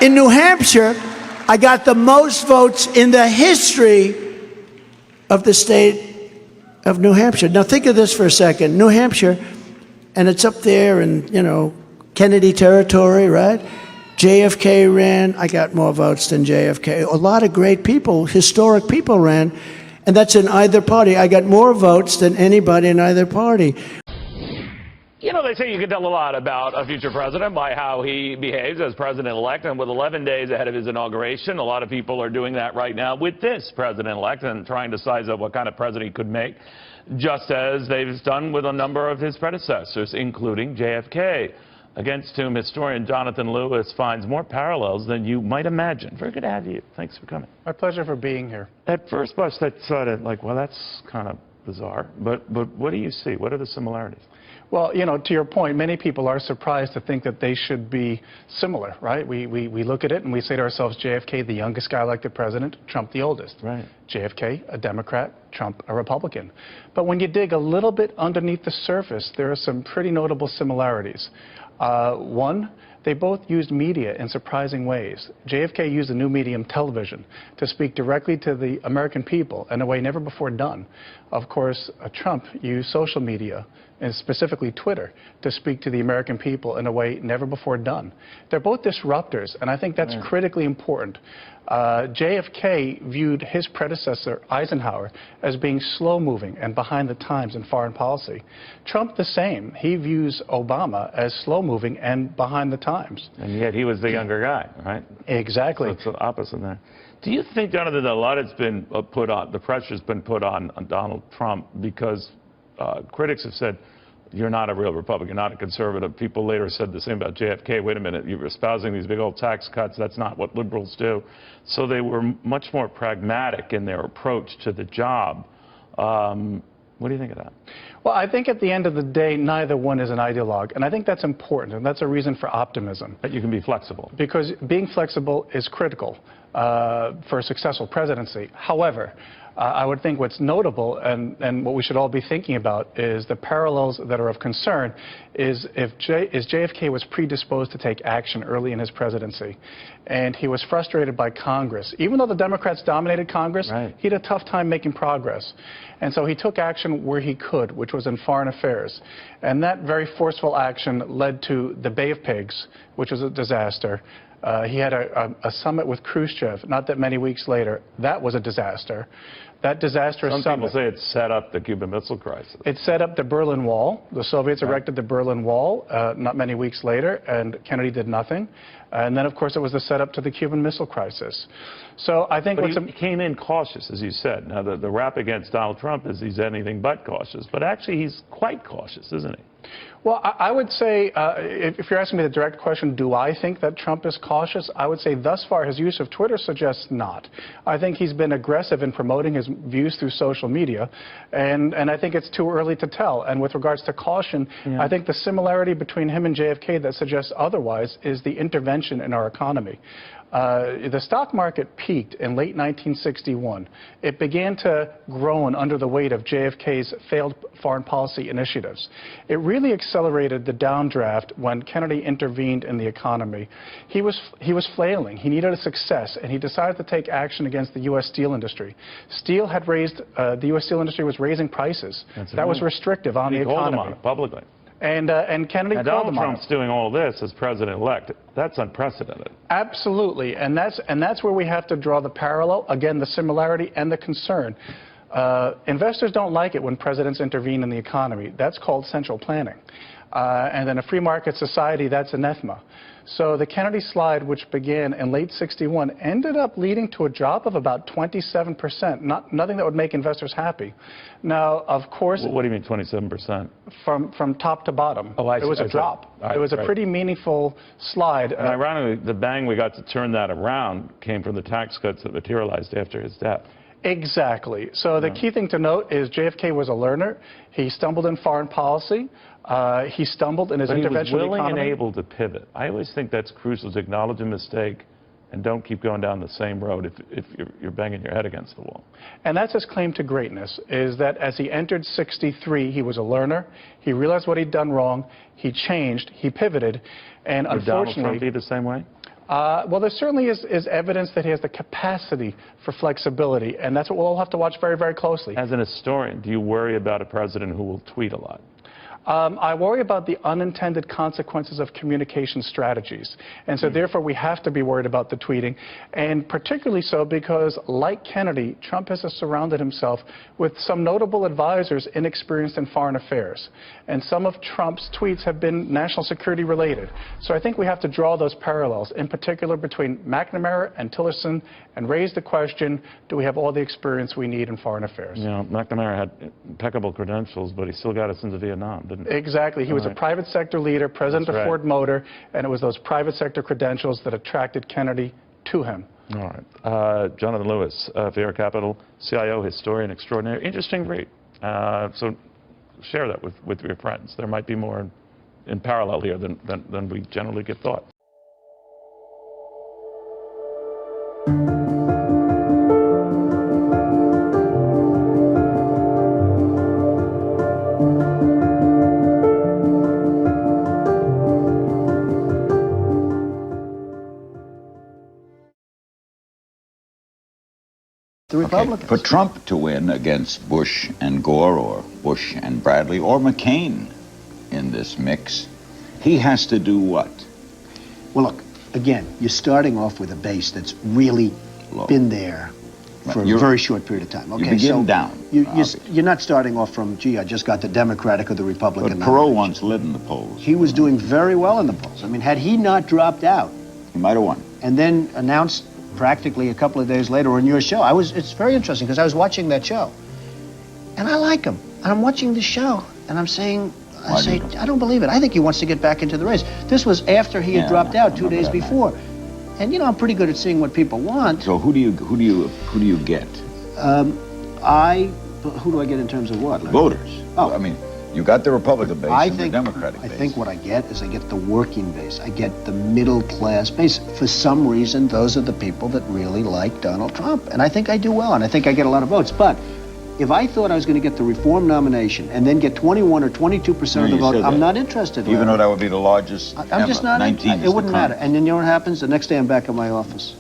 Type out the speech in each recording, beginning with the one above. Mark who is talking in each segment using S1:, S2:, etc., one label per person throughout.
S1: in New Hampshire, I got the most votes in the history of the state of New Hampshire. Now think of this for a second. New Hampshire, and it's up there in, you know, Kennedy territory, right? JFK ran. I got more votes than JFK. A lot of great people, historic people ran, and that's in either party. I got more votes than anybody in either party.
S2: You know, they say you can tell a lot about a future president by how he behaves as president-elect, and with 11 days ahead of his inauguration, a lot of people are doing that right now with this president-elect and trying to size up what kind of president he could make, just as they've done with a number of his predecessors, including JFK, against whom historian Jonathan Lewis finds more parallels than you might imagine. Very good to have you. Thanks for coming.
S3: My pleasure for being here.
S2: At first blush, that sounded like, well, that's kind of bizarre, but what do you see? What are the similarities?
S3: Well, you know, to your point, many people are surprised to think that they should be similar, right? We look at it and we say to ourselves, JFK, the youngest guy elected president, Trump the oldest. Right. JFK, a Democrat, Trump, a Republican. But when you dig a little bit underneath the surface, there are some pretty notable similarities. One, they both used media in surprising ways. JFK used the new medium, television, to speak directly to the American people in a way never before done. Of course, Trump used social media, and specifically Twitter, to speak to the American people in a way never before done. They're both disruptors, and I think that's critically important. JFK viewed his predecessor, Eisenhower, as being slow-moving and behind the times in foreign policy. Trump the same. He views Obama as slow-moving and behind the times.
S2: And yet he was the younger guy, right?
S3: Exactly.
S2: So it's the opposite there. Do you think, Jonathan, that a lot has been put on, the pressure's been put on Donald Trump because critics have said, you're not a real Republican, not a conservative. People later said the same about JFK. Wait a minute, you're espousing these big old tax cuts. That's not what liberals do. So they were much more pragmatic in their approach to the job. What do you think of that?
S3: Well, I think at the end of the day, neither one is an ideologue. And I think that's important, and that's a reason for optimism.
S2: That you can be flexible.
S3: Because being flexible is critical for a successful presidency. However, I would think what's notable and what we should all be thinking about is the parallels that are of concern is if JFK was predisposed to take action early in his presidency, and he was frustrated by Congress. Even though the Democrats dominated Congress, he had a tough time making progress. And so he took action where he could, which was in foreign affairs. And that very forceful action led to the Bay of Pigs, which was a disaster. He had a summit with Khrushchev not that many weeks later. That was a disaster. That disastrous summit.
S2: Some people say it set up the Cuban Missile Crisis.
S3: It set up the Berlin Wall. The Soviets erected the Berlin Wall not many weeks later, and Kennedy did nothing. And then, of course, it was the setup to the Cuban Missile Crisis. So I think
S2: he came in cautious, as you said. Now, the rap against Donald Trump is he's anything but cautious. But actually, he's quite cautious, isn't he?
S3: Well, I would say, if you're asking me the direct question, do I think that Trump is cautious? I would say thus far his use of Twitter suggests not. I think he's been aggressive in promoting his views through social media, and I think it's too early to tell. And with regards to caution, I think the similarity between him and JFK that suggests otherwise is the intervention in our economy. The stock market peaked in late 1961. It began to groan under the weight of JFK's failed foreign policy initiatives. It really accelerated the downdraft when Kennedy intervened in the economy. He was flailing. He needed a success, and he decided to take action against the U.S. steel industry. Steel had raised, the U.S. steel industry was raising prices. That was restrictive on the economy.
S2: He called him on it publicly.
S3: And Kennedy called
S2: Donald Trump's doing all this as president-elect. That's unprecedented.
S3: Absolutely, and that's where we have to draw the parallel. Again, the similarity and the concern. Investors don't like it when presidents intervene in the economy. That's called central planning. And in a free market society, that's anathema. So the Kennedy slide, which began in late '61, ended up leading to a drop of about 27%. Nothing that would make investors happy. Now, of course,
S2: well, what do you mean 27%?
S3: From top to bottom.
S2: Oh, I see.
S3: It was a drop. It was a pretty meaningful slide.
S2: And ironically, the bang we got to turn that around came from the tax cuts that materialized after his death.
S3: Exactly. So the key thing to note is JFK was a learner. He stumbled in foreign policy. He stumbled in his intervention in the economy.
S2: But he was willing and able to pivot. I always think that's crucial, to acknowledge a mistake and don't keep going down the same road if you're banging your head against the wall.
S3: And that's his claim to greatness, is that as he entered '63, he was a learner. He realized what he'd done wrong. He changed. He pivoted. And
S2: Would Donald Trump be the same way?
S3: Well, there certainly is evidence that he has the capacity for flexibility, and that's what we'll all have to watch very, very closely.
S2: As an historian, do you worry about a president who will tweet a lot?
S3: I worry about the unintended consequences of communication strategies. And so therefore we have to be worried about the tweeting, and particularly so because, like Kennedy, Trump has surrounded himself with some notable advisors inexperienced in foreign affairs. And some of Trump's tweets have been national security related. So I think we have to draw those parallels, in particular between McNamara and Tillerson, and raise the question, do we have all the experience we need in foreign affairs?
S2: You know, McNamara had impeccable credentials, but he still got us into Vietnam, didn't he?
S3: Exactly. He was a private sector leader, president of Ford Motor, and it was those private sector credentials that attracted Kennedy to him.
S2: All right. Jonathan Lewis, Vera Capital, CIO, historian extraordinary. Interesting read. So share that with your friends. There might be more in parallel here than we generally get thought.
S1: The Republicans.
S4: For Trump to win against Bush and Gore, or Bush and Bradley, or McCain in this mix, he has to do what?
S1: Well, look, again, you're starting off with a base that's really been there for a very short period of time. Okay,
S4: you begin
S1: so
S4: down.
S1: You're not starting off from, gee, I just got the Democratic or the Republican.
S4: But Perot once led in the polls.
S1: He was doing very well in the polls. I mean, had he not dropped out,
S4: He might have won.
S1: and then announced practically a couple of days later on your show, it's very interesting because I was watching that show, and I like him. I'm watching the show, and I'm saying, I don't believe it. I think he wants to get back into the race. This was after he had dropped out 2 days before. And you know, I'm pretty good at seeing what people want.
S4: So who do you get?
S1: Who do I get in terms of what? Larry?
S4: Voters.
S1: Oh.
S4: I mean, you got the Republican base and the Democratic base.
S1: I think what I get is I get the working base. I get the middle class base. For some reason, those are the people that really like Donald Trump. And I think I do well, and I think I get a lot of votes. But if I thought I was going to get the reform nomination and then get 21 or 22% of the vote, I'm not interested.
S4: Even though that would be the largest
S1: I'm just not.
S4: 19
S1: it wouldn't matter. And then you know what happens? The next day I'm back in my office.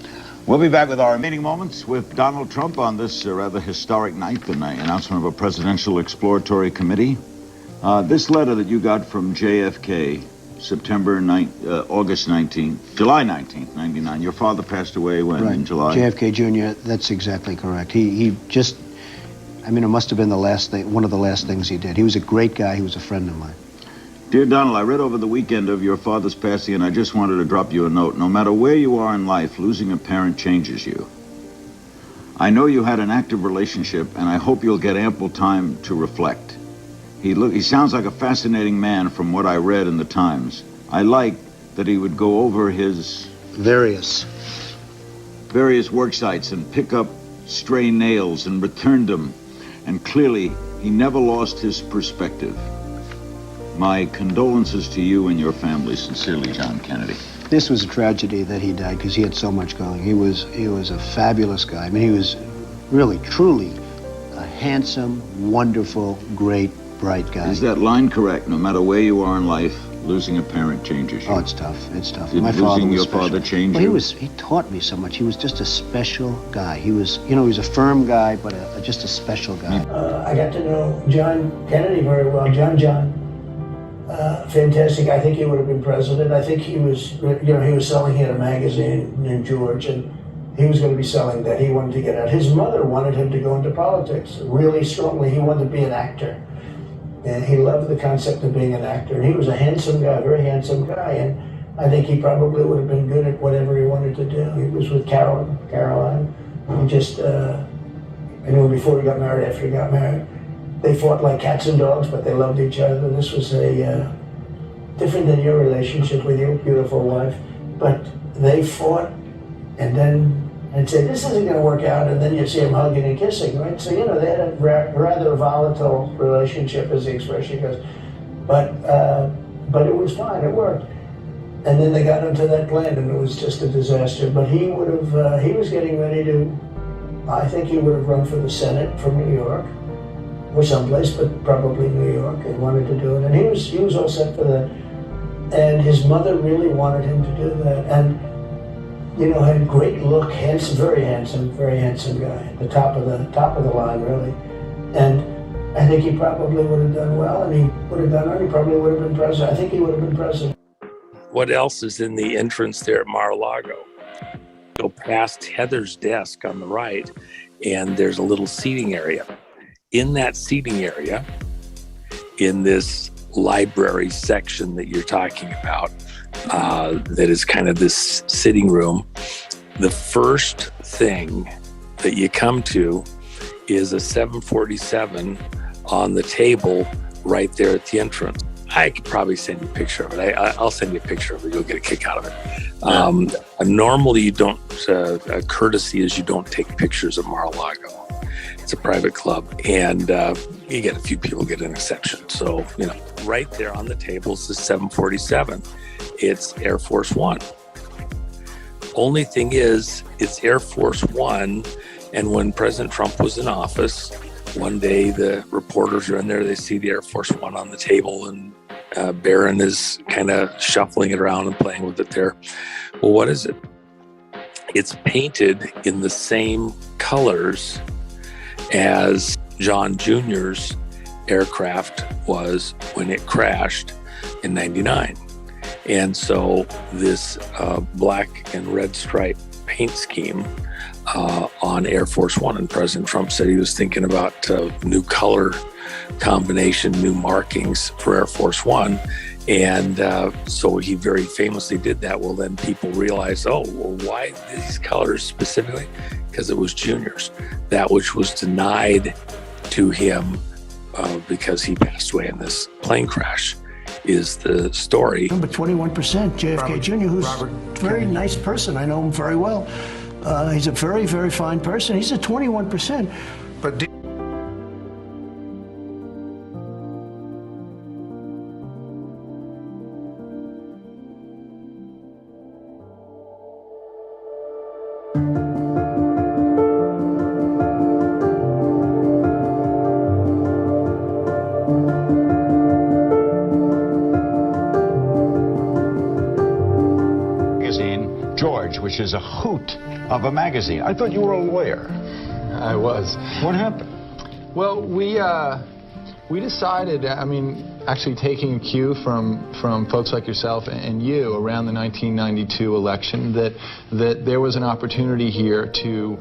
S4: We'll be back with our meeting moments with Donald Trump on this rather historic night, the announcement of a presidential exploratory committee. This letter that you got from JFK, August 19th, July 19th, 99. Your father passed away when?
S1: Right.
S4: In July?
S1: JFK Jr., that's exactly correct. He just, I mean, it must have been the last thing, one of the last things he did. He was a great guy. He was a friend of mine.
S4: Dear Donald, I read over the weekend of your father's passing, and I just wanted to drop you a note. No matter where you are in life, losing a parent changes you. I know you had an active relationship, and I hope you'll get ample time to reflect. He sounds like a fascinating man from what I read in the Times. I like that he would go over his various work sites and pick up stray nails and return them. And clearly, he never lost his perspective. My condolences to you and your family. Sincerely, John Kennedy.
S1: This was a tragedy that he died because he had so much going. He was a fabulous guy. I mean, he was really, truly a handsome, wonderful, great, bright guy.
S4: Is that line correct? No matter where you are in life, losing a parent changes you.
S1: Oh, it's tough. It's tough.
S4: Did
S1: My father
S4: losing
S1: was
S4: your
S1: special.
S4: father change
S1: well,
S4: you?
S1: He taught me so much. He was just a special guy. He was, you know, he was a firm guy, but just a special guy.
S5: I got to know John Kennedy very well. John. Fantastic. I think he would have been president. I think he was, you know, he was selling, he had a magazine named George, and he was going to be selling that. He wanted to get out. His mother wanted him to go into politics really strongly. He wanted to be an actor. And he loved the concept of being an actor. And he was a handsome guy, very handsome guy. And I think he probably would have been good at whatever he wanted to do. He was with Caroline. He just, I knew him before he got married, after he got married. They fought like cats and dogs, but they loved each other. This was a different than your relationship with your beautiful wife. But they fought, and then I'd say, this isn't going to work out, and then you see them hugging and kissing, right? So, you know, they had a rather volatile relationship, as the expression goes. But it was fine, it worked. And then they got into that plan, and it was just a disaster. But he would have, he was getting ready to, I think he would have run for the Senate from New York, or someplace, but probably New York, and wanted to do it. And he was all set for that. And his mother really wanted him to do that. And you know, had a great look, handsome, very handsome guy, the top of the line, really. And I think he probably would have done well, and he would have done well. He probably would have been president. I think he would have been president.
S6: What else is in the entrance there at Mar-a-Lago? Go past Heather's desk on the right, and there's a little seating area. In that seating area, in this library section that you're talking about, that is kind of this sitting room, the first thing that you come to is a 747 on the table right there at the entrance. I could probably send you a picture of it. I'll send you a picture of it. You'll get a kick out of it. Normally, you don't. A courtesy is you don't take pictures of Mar-a-Lago. It's a private club, and you get a few people get an exception. So, you know, right there on the table is the 747. It's Air Force One. Only thing is, it's Air Force One, and when President Trump was in office, one day the reporters are in there, they see the Air Force One on the table, and Barron is kind of shuffling it around and playing with it there. Well, what is it? It's painted in the same colors as John Jr.'s aircraft was when it crashed in '99. And so this black and red stripe paint scheme on Air Force One, and President Trump said he was thinking about new color combination, new markings for Air Force One. And so he very famously did that. Well, then people realized, oh, well, why these colors specifically? Because it was Junior's. That which was denied to him because he passed away in this plane crash is the story.
S1: Number 21%, JFK Jr., who's a very nice person. I know him very well. He's a very, very fine person. He's at 21%.
S7: But
S4: George, which is a hoot of a magazine. I thought you were a lawyer.
S8: I was.
S4: What happened?
S8: Well, we decided, I mean, actually taking a cue from folks like yourself and you around the 1992 election, that there was an opportunity here to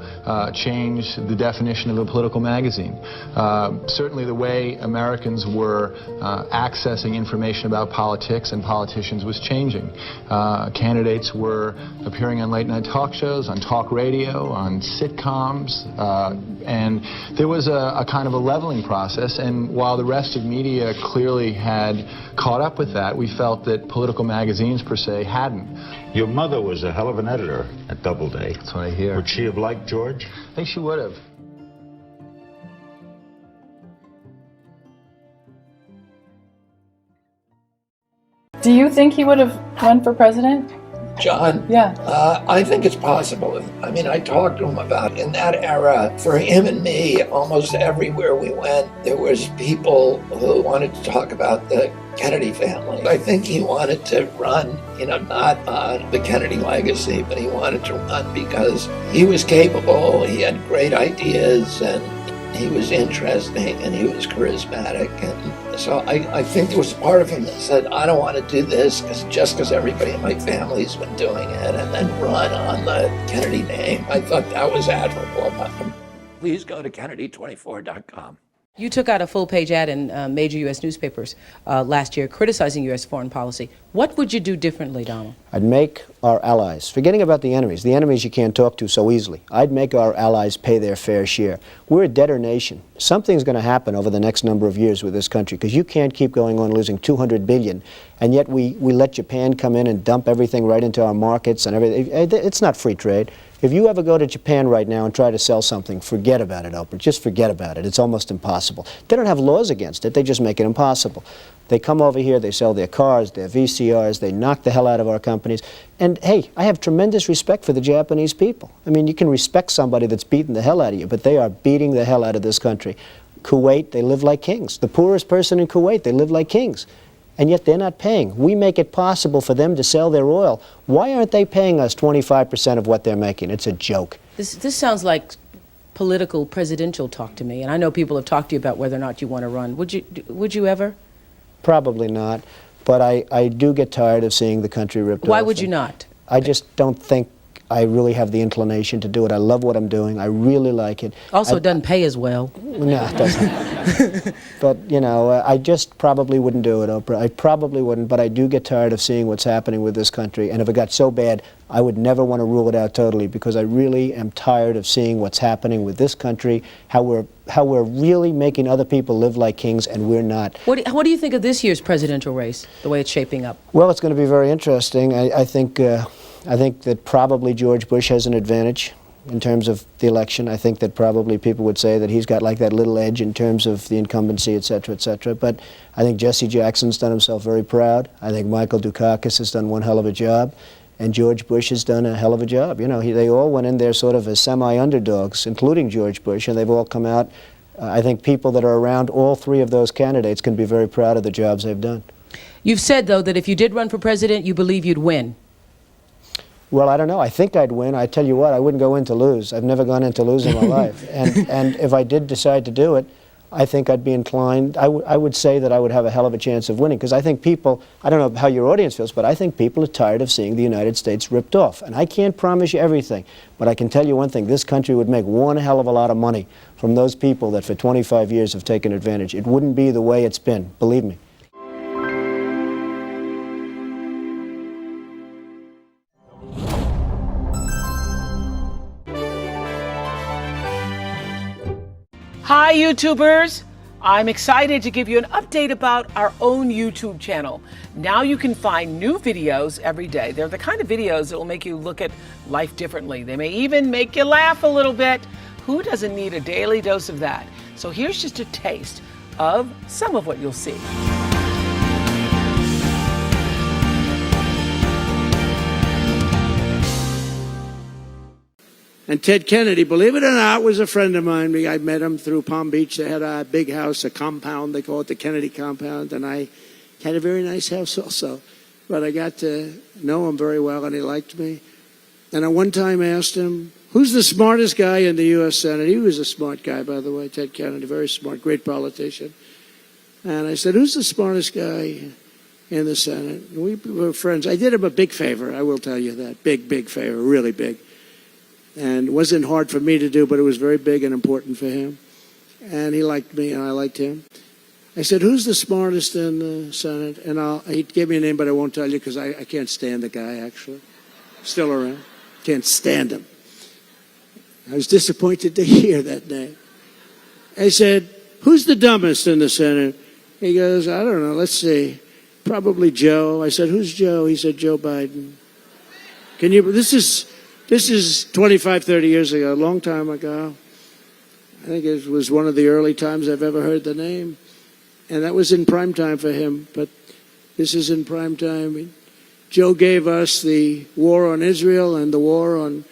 S8: change the definition of a political magazine. Certainly the way Americans were accessing information about politics and politicians was changing. Candidates were appearing on late night talk shows, on talk radio, on sitcoms, and there was a kind of a leveling process. And while the rest of media clearly had caught up with that, we felt that political magazines per se hadn't.
S4: Your mother was a hell of an editor at Doubleday.
S8: That's what I hear.
S4: Would she have liked George?
S8: I think she would have.
S9: Do you think he would have run for president?
S10: John?
S9: Yeah.
S10: I think it's possible. I mean, I talked to him about in that era, for him and me, almost everywhere we went, there was people who wanted to talk about the Kennedy family. I think he wanted to run, not on the Kennedy legacy, but he wanted to run because he was capable, he had great ideas, and he was interesting, and he was charismatic. And so I think there was a part of him that said, I don't want to do this just because everybody in my family's been doing it, and then run on the Kennedy name. I thought that was admirable about him. Please go to Kennedy24.com.
S11: You took out a full-page ad in major U.S. newspapers last year criticizing U.S. foreign policy. What would you do differently, Donald?
S12: I'd make our allies, forgetting about the enemies you can't talk to so easily, I'd make our allies pay their fair share. We're a debtor nation. Something's going to happen over the next number of years with this country, because you can't keep going on losing $200 billion, and yet we let Japan come in and dump everything right into our markets and everything. It's not free trade. If you ever go to Japan right now and try to sell something, forget about it, Oprah. Just forget about it. It's almost impossible. They don't have laws against it. They just make it impossible. They come over here, they sell their cars, their VCRs, they knock the hell out of our companies. And hey, I have tremendous respect for the Japanese people. I mean, you can respect somebody that's beating the hell out of you, but they are beating the hell out of this country. Kuwait, they live like kings. The poorest person in Kuwait, they live like kings. and yet they're not paying. We make it possible for them to sell their oil. Why aren't they paying us 25% of what they're making? It's a joke.
S11: This sounds like political presidential talk to me, and I know people have talked to you about whether or not you want to run. Would you ever?
S12: Probably not, but I do get tired of seeing the country ripped off.
S11: Why would you not?
S12: I just don't think I really have the inclination to do it. I love what I'm doing. I really like it.
S11: Also, it doesn't pay as well.
S12: No, it doesn't. But, you know, I just probably wouldn't do it, Oprah. I probably wouldn't, but I do get tired of seeing what's happening with this country. And if it got so bad, I would never want to rule it out totally, because I really am tired of seeing what's happening with this country, how we're really making other people live like kings, and we're not.
S11: What do you think of this year's presidential race, the way it's shaping up?
S12: Well, it's going to be very interesting. I think that probably George Bush has an advantage in terms of the election. I think that probably people would say that he's got like that little edge in terms of the incumbency, et cetera, et cetera. But I think Jesse Jackson's done himself very proud. I think Michael Dukakis has done one hell of a job. And George Bush has done a hell of a job. You know, they all went in there sort of as semi-underdogs, including George Bush, and they've all come out. I think people that are around all three of those candidates can be very proud of the jobs they've done.
S11: You've said, though, that if you did run for president, you believe you'd win.
S12: Well, I don't know. I think I'd win. I tell you what, I wouldn't go in to lose. I've never gone in to lose in my life. And if I did decide to do it, I think I'd be inclined, I would say that I would have a hell of a chance of winning, because I think people, I don't know how your audience feels, but I think people are tired of seeing the United States ripped off. And I can't promise you everything, but I can tell you one thing: this country would make one hell of a lot of money from those people that for 25 years have taken advantage. It wouldn't be the way it's been, believe me.
S7: Hi, YouTubers! I'm excited to give you an update about our own YouTube channel. Now you can find new videos every day. They're the kind of videos that will make you look at life differently. They may even make you laugh a little bit. Who doesn't need a daily dose of that? So here's just a taste of some of what you'll see.
S1: And Ted Kennedy, believe it or not, was a friend of mine. I met him through Palm Beach. They had a big house, a compound. They call it the Kennedy compound. And I had a very nice house also. But I got to know him very well, and he liked me. And I one time asked him, who's the smartest guy in the U.S. Senate? He was a smart guy, by the way, Ted Kennedy, very smart, great politician. And I said, who's the smartest guy in the Senate? And we were friends. I did him a big favor, I will tell you that. Big favor, really big. And it wasn't hard for me to do, but it was very big and important for him. And he liked me, and I liked him. I said, who's the smartest in the Senate? And he gave me a name, but I won't tell you, because I can't stand the guy, actually. Still around. Can't stand him. I was disappointed to hear that name. I said, who's the dumbest in the Senate? He goes, I don't know, let's see. Probably Joe. I said, who's Joe? He said, Joe Biden. Can you, this is 25, 30 years ago, a long time ago. I think it was one of the early times I've ever heard the name. And that was in prime time for him, but this is in prime time. Joe gave us the war on Israel and the war on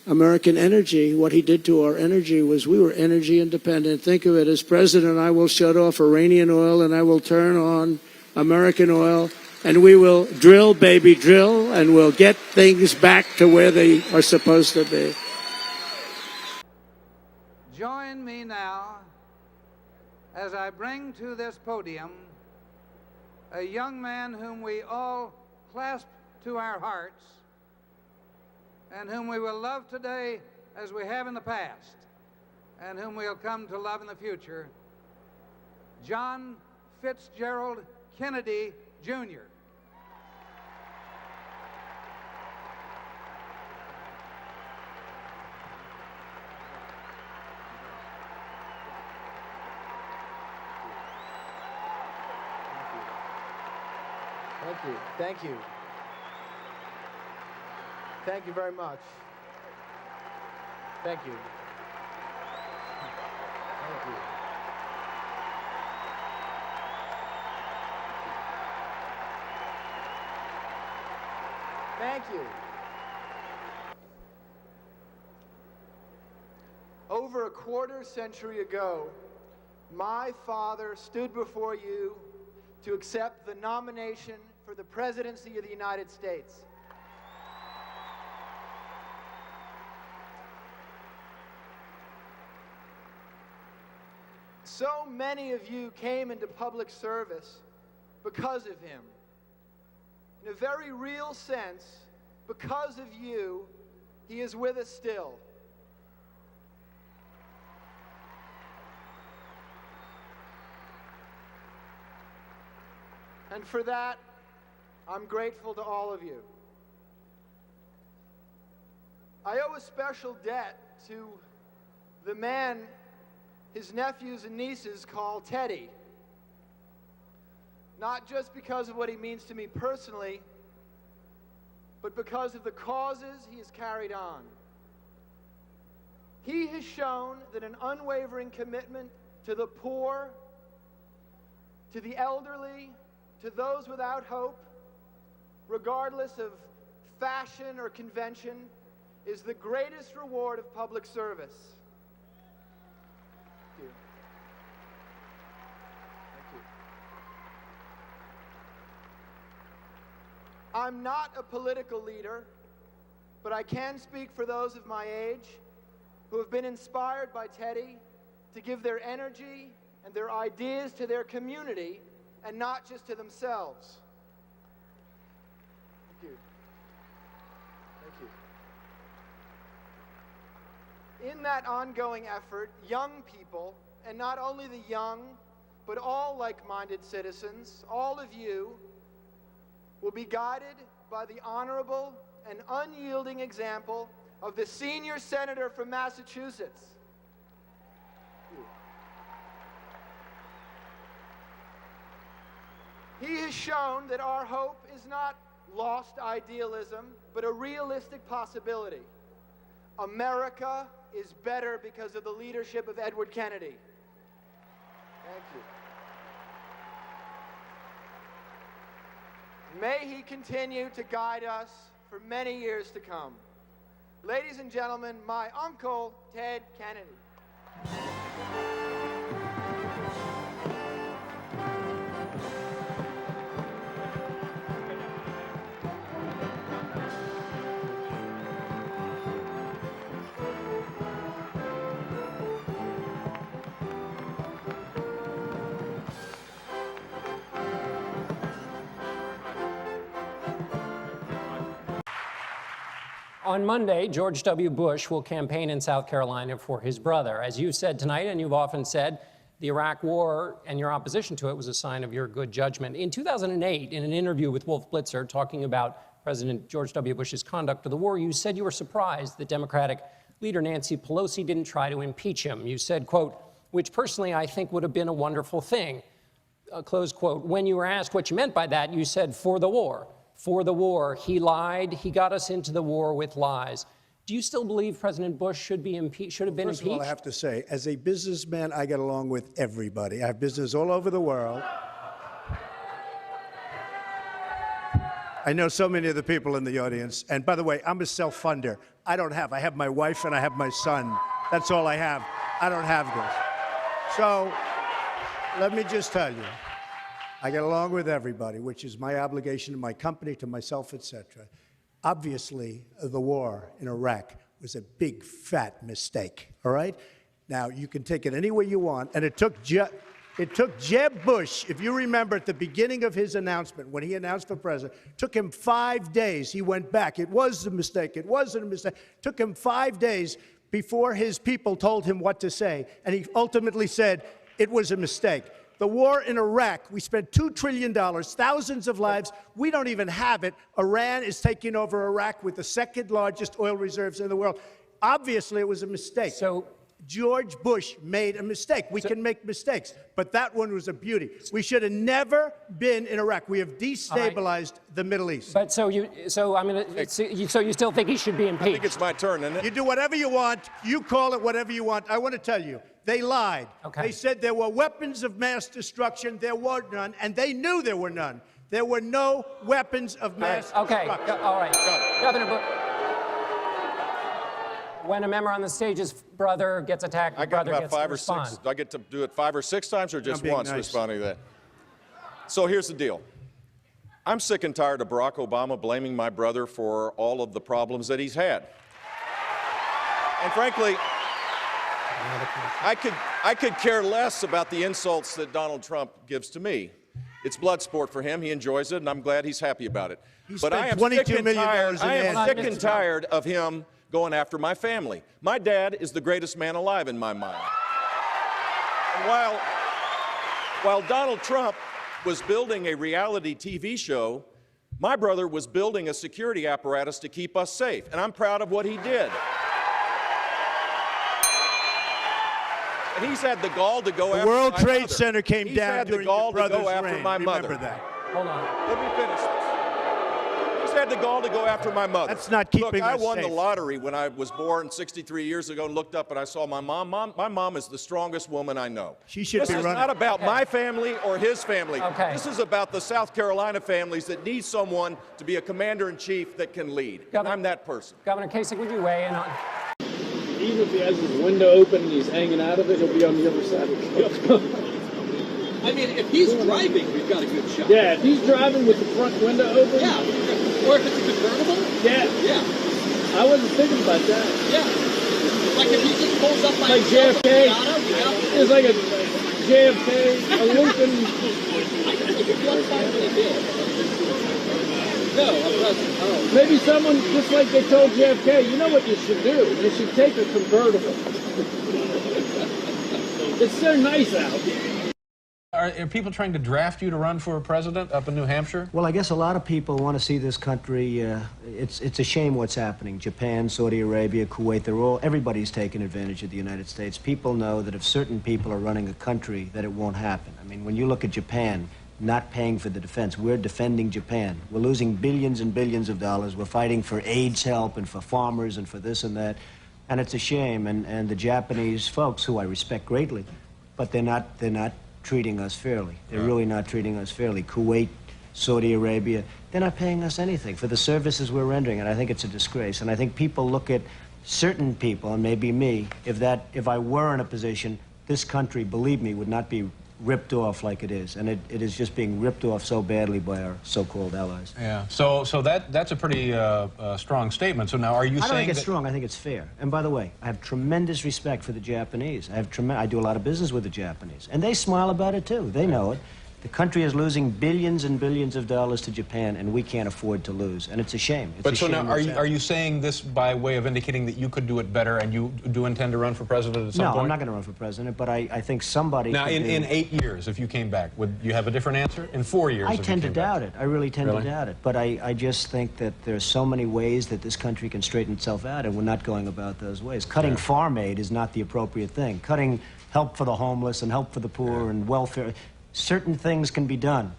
S1: American energy. What he did to our energy was we were energy independent. Think of it as president, I will shut off Iranian oil and I will turn on American oil. And we will drill, baby, drill, and we'll get things back to where they are supposed to be.
S13: Join me now as I bring to this podium a young man whom we all clasp to our hearts and whom we will love today as we have in the past and whom we'll come to love in the future, John Fitzgerald Kennedy, Jr.
S14: Thank you. Thank you. Thank you very much. Thank you. Thank you. Thank you. Over a quarter century ago, my father stood before you to accept the nomination for the presidency of the United States. So many of you came into public service because of him. In a very real sense, because of you, he is with us still. And for that, I'm grateful to all of you. I owe a special debt to the man his nephews and nieces call Teddy. Not just because of what he means to me personally, but because of the causes he has carried on. He has shown that an unwavering commitment to the poor, to the elderly, to those without hope, regardless of fashion or convention, is the greatest reward of public service. Thank you. Thank you. I'm not a political leader, but I can speak for those of my age who have been inspired by Teddy to give their energy and their ideas to their community and not just to themselves. Thank you. Thank you. In that ongoing effort, young people, and not only the young, but all like-minded citizens, all of you, will be guided by the honorable and unyielding example of the senior senator from Massachusetts. He has shown that our hope is not lost idealism, but a realistic possibility. America is better because of the leadership of Edward Kennedy. Thank you. May he continue to guide us for many years to come. Ladies and gentlemen, my uncle, Ted Kennedy.
S15: On Monday, George W. Bush will campaign in South Carolina for his brother. As you said tonight, and you've often said, the Iraq War and your opposition to it was a sign of your good judgment. In 2008, in an interview with Wolf Blitzer talking about President George W. Bush's conduct of the war, you said you were surprised that Democratic leader Nancy Pelosi didn't try to impeach him. You said, quote, which personally I think would have been a wonderful thing, close quote. When you were asked what you meant by that, you said, for the war. For the war. He lied. He got us into the war with lies. Do you still believe President Bush should have been impeached?
S16: First of all, I have to say, as a businessman, I get along with everybody. I have business all over the world. I know so many of the people in the audience. And by the way, I'm a self-funder. I have my wife and I have my son. That's all I have. I don't have this. So let me just tell you, I get along with everybody, which is my obligation to my company, to myself, etc. Obviously, the war in Iraq was a big, fat mistake, all right? Now, you can take it any way you want, and it took Jeb Bush, if you remember at the beginning of his announcement, when he announced for president, took him 5 days. He went back. It was a mistake. It wasn't a mistake. Took him 5 days before his people told him what to say, and he ultimately said it was a mistake. The war in Iraq, we spent $2 trillion, thousands of lives. We don't even have it. Iran is taking over Iraq with the second largest oil reserves in the world. Obviously, it was a mistake. So George Bush made a mistake. We can make mistakes, but that one was a beauty. We should have never been in Iraq. We have destabilized the Middle East.
S15: But so you still think he should be impeached?
S17: I think it's my turn, isn't it?
S16: You do whatever you want. You call it whatever you want. I want to tell you, they lied.
S15: Okay.
S16: They said there were weapons of mass destruction. There were none, and they knew there were none. There were no weapons of mass destruction.
S15: Okay. All right. Governor Bush. When a member on the stage's brother gets attacked, the brother gets to respond.
S17: Do I get to do it 5 or 6 times or just once responding to that? So here's the deal. I'm sick and tired of Barack Obama blaming my brother for all of the problems that he's had. And frankly, I could care less about the insults that Donald Trump gives to me. It's blood sport for him. He enjoys it, and I'm glad he's happy about it. But I am sick and tired of him going after my family. My dad is the greatest man alive in my mind. And while Donald Trump was building a reality TV show, my brother was building a security apparatus to keep us safe, and I'm proud of what he did. And he's had the gall to go after my mother.
S16: The World Trade Center came down during your brother's reign.
S17: Remember
S16: that.
S15: Hold on.
S17: Let me finish this. He's had the gall to go after my mother.
S16: That's not keeping
S17: Look, I
S16: us
S17: won
S16: safe.
S17: the lottery when I was born 63 years ago and looked up and I saw my mom. My mom is the strongest woman I know.
S16: She should
S17: This
S16: be
S17: is
S16: running.
S17: not about my family or his family.
S15: Okay.
S17: This is about the South Carolina families that need someone to be a commander-in-chief that can lead. And I'm that person.
S15: Governor Kasich, would you weigh in on?
S18: Even if he has his window open and he's hanging out of it, he'll be on the other side of the cliff.
S19: I mean, if he's driving, we've got a good shot.
S18: Yeah, if he's driving with the front window open.
S19: Yeah, or if it's a convertible.
S18: Yeah.
S19: Yeah.
S18: I wasn't thinking about that.
S19: Yeah. Like if he just pulls up by
S18: like
S19: himself
S18: JFK.
S19: with the Miata,
S18: It's like a JFK, a Lincoln.
S19: I think it's one time they did. No, a president. Oh.
S18: Maybe someone, just like they told JFK, you know what you should do? You should take a convertible. It's so nice out.
S20: Are people trying to draft you to run for president up in New Hampshire?
S12: Well, I guess a lot of people want to see this country. It's a shame what's happening. Japan, Saudi Arabia, Kuwait, everybody's taking advantage of the United States. People know that if certain people are running a country, that it won't happen. I mean, when you look at Japan, not paying for the defense. We're defending Japan. We're losing billions and billions of dollars. We're fighting for AIDS help and for farmers and for this and that. And it's a shame. And the Japanese folks, who I respect greatly, but they're not treating us fairly. They're really not treating us fairly. Kuwait, Saudi Arabia, they're not paying us anything for the services we're rendering, and I think it's a disgrace. And I think people look at certain people, and maybe me, if I were in a position, this country, believe me, would not be ripped off like it is, and it is just being ripped off so badly by our so-called allies.
S20: Yeah. So that's a pretty strong statement. So now, are you saying
S12: I don't think it's
S20: that
S12: strong. I think it's fair. And by the way, I have tremendous respect for the Japanese. I do a lot of business with the Japanese, and they smile about it too. They know it. The country is losing billions and billions of dollars to Japan, and we can't afford to lose. And it's a shame. It's
S20: But
S12: a
S20: so
S12: shame
S20: now,
S12: what's
S20: are
S12: happening.
S20: you saying this by way of indicating that you could do it better, and you do intend to run for president at some point?
S12: No, I'm not going to run for president, but I think somebody.
S20: Now,
S12: could
S20: in
S12: do-
S20: 8 years, if you came back, would you have a different answer? In 4 years,
S12: I
S20: if you
S12: tend to
S20: came back?
S12: doubt it. I really tend
S20: Really?
S12: to doubt it. But I just think that there's so many ways that this country can straighten itself out, and we're not going about those ways. Cutting farm aid is not the appropriate thing. Cutting help for the homeless and help for the poor and welfare. Certain things can be done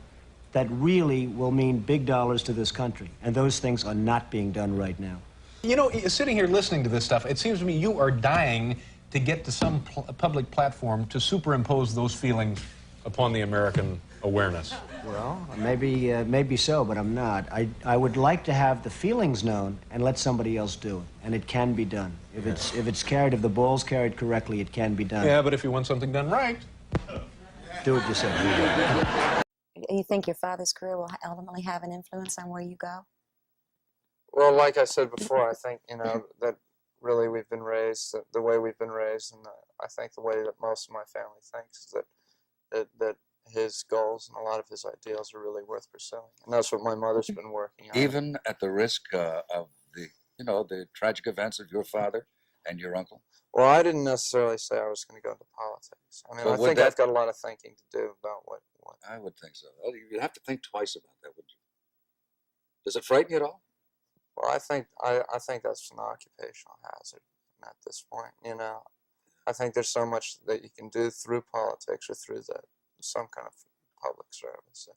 S12: that really will mean big dollars to this country, and those things are not being done right now.
S20: You know, sitting here listening to this stuff, it seems to me you are dying to get to some public platform to superimpose those feelings upon the American awareness.
S12: Well, maybe so, but I'm not. I would like to have the feelings known and let somebody else do it, and it can be done. If the ball's carried correctly, it can be done.
S20: Yeah, but if you want something done right,
S12: do it yourself.
S21: You think your father's career will ultimately have an influence on where you go?
S22: Well, like I said before, I think, that really we've been raised, the way we've been raised, and I think the way that most of my family thinks is that his goals and a lot of his ideals are really worth pursuing. And that's what my mother's been working on.
S23: Even at the risk of the tragic events of your father and your uncle?
S22: Well, I didn't necessarily say I was going to go into politics. I mean,
S23: But
S22: I
S23: would
S22: think
S23: that-
S22: I've got a lot of thinking to do about what.
S23: I would think so. Well, you'd have to think twice about that, wouldn't you? Does it frighten you at all?
S22: Well, I think that's an occupational hazard at this point. I think there's so much that you can do through politics or through some kind of public service.